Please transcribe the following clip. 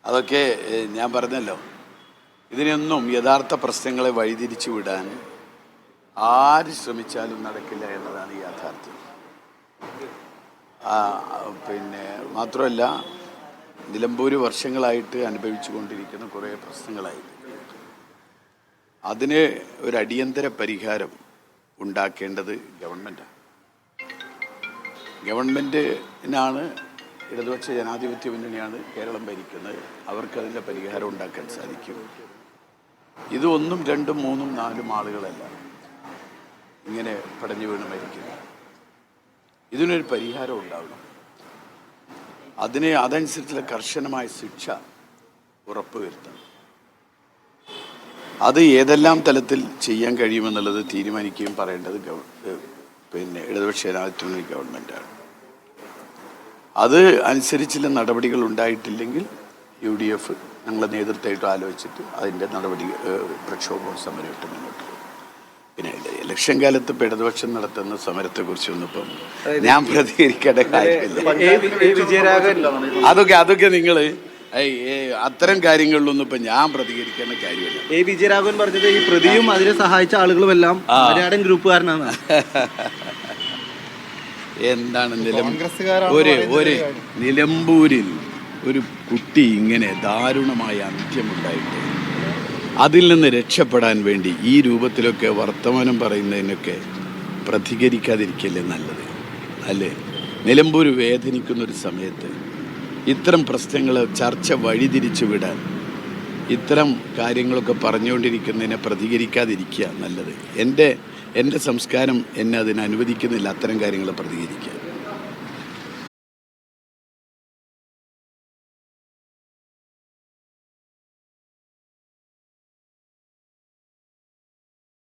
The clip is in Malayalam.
അതൊക്കെ ഞാൻ പറഞ്ഞല്ലോ, ഇതിനൊന്നും യഥാർത്ഥ പ്രശ്നങ്ങളെ വഴിതിരിച്ചു വിടാൻ ആര് ശ്രമിച്ചാലും നടക്കില്ല എന്നതാണ് യാഥാർത്ഥ്യം. പിന്നെ മാത്രമല്ല, നിലമ്പൂർ വർഷങ്ങളായിട്ട് അനുഭവിച്ചു കൊണ്ടിരിക്കുന്ന കുറേ പ്രശ്നങ്ങളായിട്ട് അതിന് ഒരു അടിയന്തര പരിഹാരം ഉണ്ടാക്കേണ്ടത് ഗവൺമെൻറ്റാണ്. ഗവൺമെൻറ്റിനാണ്, ഇടതുപക്ഷ ജനാധിപത്യ മുന്നണിയാണ് കേരളം ഭരിക്കുന്നത്. അവർക്കതിൻ്റെ പരിഹാരം ഉണ്ടാക്കാൻ സാധിക്കും. ഇത് 1, 2, 3, 4 ആളുകളല്ല ഇങ്ങനെ പടഞ്ഞു വീണ് മരിക്കുന്നത്. ഇതിനൊരു പരിഹാരം ഉണ്ടാവണം. അതനുസരിച്ചുള്ള കർശനമായ ശിക്ഷ ഉറപ്പുവരുത്തണം. അത് ഏതെല്ലാം തലത്തിൽ ചെയ്യാൻ കഴിയുമെന്നുള്ളത് തീരുമാനിക്കുകയും പറയേണ്ടത് ഇടതുപക്ഷ ജനാധിപത്യ മുന്നണി ഗവൺമെൻറ്റാണ്. അത് അനുസരിച്ചുള്ള നടപടികൾ ഉണ്ടായിട്ടില്ലെങ്കിൽ UDF ഞങ്ങളെ നേതൃത്വമായിട്ട് ആലോചിച്ചിട്ട് അതിൻ്റെ നടപടി പ്രക്ഷോഭവും സമരമായിട്ട് മുന്നോട്ട് പോകും. പിന്നെ ഇലക്ഷൻ കാലത്ത് ഇടതുപക്ഷം നടത്തുന്ന സമരത്തെക്കുറിച്ചൊന്നും ഇപ്പം ഞാൻ പ്രതികരിക്കേണ്ട കാര്യമില്ല. അതൊക്കെ നിങ്ങൾ അത്തരം കാര്യങ്ങളിലൊന്നും ഇപ്പം ഞാൻ പ്രതികരിക്കേണ്ട കാര്യമില്ല. വിജയരാഘവൻ പറഞ്ഞത് ഈ പ്രതിയും അതിനെ സഹായിച്ച ആളുകളുമെല്ലാം ഗ്രൂപ്പുകാരനാണ്. എന്താണ് നിലമ്പൂരിൽ ഒരു കുട്ടി ഇങ്ങനെ ദാരുണമായ അന്ത്യമുണ്ടായിട്ട് അതിൽ നിന്ന് രക്ഷപ്പെടാൻ വേണ്ടി ഈ രൂപത്തിലൊക്കെ വർത്തമാനം പറയുന്നതിനൊക്കെ പ്രതികരിക്കാതിരിക്കല്ലേ നല്ലത്, അല്ലേ? നിലമ്പൂർ വേദനിക്കുന്നൊരു സമയത്ത് ഇത്തരം പ്രശ്നങ്ങൾ ചർച്ച വഴിതിരിച്ചു വിടാൻ ഇത്തരം കാര്യങ്ങളൊക്കെ പറഞ്ഞുകൊണ്ടിരിക്കുന്നതിനെ പ്രതികരിക്കാതിരിക്കുക നല്ലത്. എൻ്റെ സംസ്കാരം എന്നെ അതിന് അനുവദിക്കുന്നില്ല അത്തരം കാര്യങ്ങൾ പ്രതികരിക്കുക.